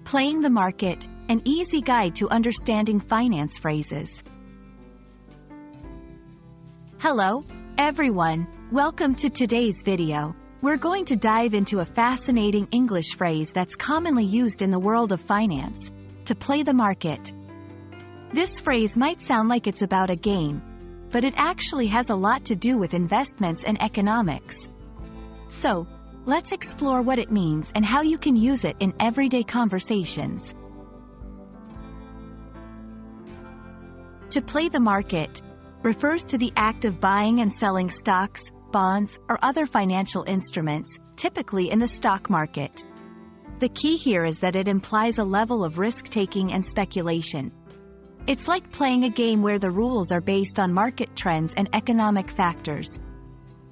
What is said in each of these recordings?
Playing the market, an easy guide to understanding finance phrases. Hello, everyone. Welcome to today's video. We're going to dive into a fascinating English phrase that's commonly used in the world of finance: to play the market. This phrase might sound like it's about a game, but it actually has a lot to do with investments and economics. So, let's explore what it means and how you can use it in everyday conversations. To play the market refers to the act of buying and selling stocks, bonds, or other financial instruments, typically in the stock market. The key here is that it implies a level of risk-taking and speculation. It's like playing a game where the rules are based on market trends and economic factors.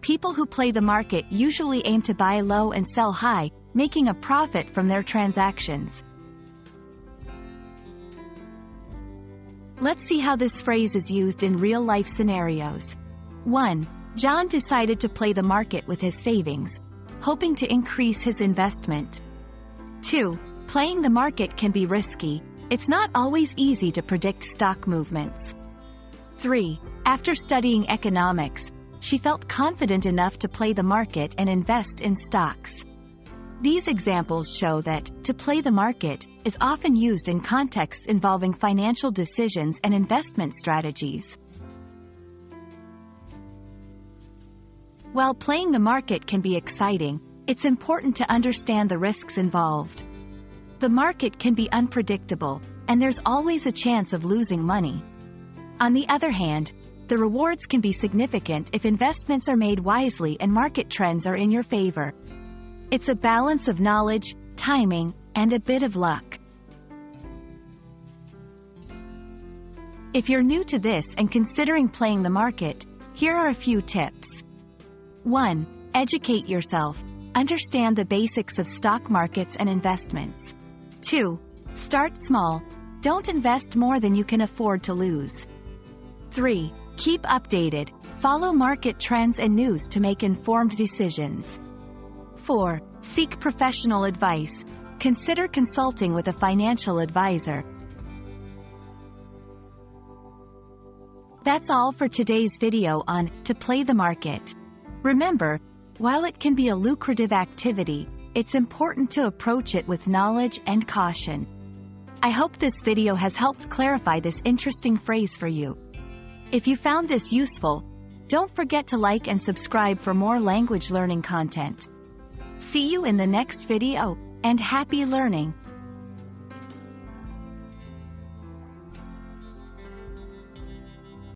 People who play the market usually aim to buy low and sell high, making a profit from their transactions. Let's see how this phrase is used in real-life scenarios. 1. John decided to play the market with his savings, hoping to increase his investment. 2. Playing the market can be risky. It's not always easy to predict stock movements. 3. After studying economics, she felt confident enough to play the market and invest in stocks. These examples show that to play the market is often used in contexts involving financial decisions and investment strategies. While playing the market can be exciting, it's important to understand the risks involved. The market can be unpredictable, and there's always a chance of losing money. On the other hand, the rewards can be significant if investments are made wisely and market trends are in your favor. It's a balance of knowledge, timing, and a bit of luck. If you're new to this and considering playing the market, here are a few tips. 1. Educate yourself. Understand the basics of stock markets and investments. 2. Start small. Don't invest more than you can afford to lose. 3. Keep updated. Follow market trends and news to make informed decisions. 4. Seek professional advice. Consider consulting with a financial advisor. That's all for today's video on to play the market. Remember, while it can be a lucrative activity, it's important to approach it with knowledge and caution. I hope this video has helped clarify this interesting phrase for you. If you found this useful, don't forget to like and subscribe for more language learning content. See you in the next video, and happy learning!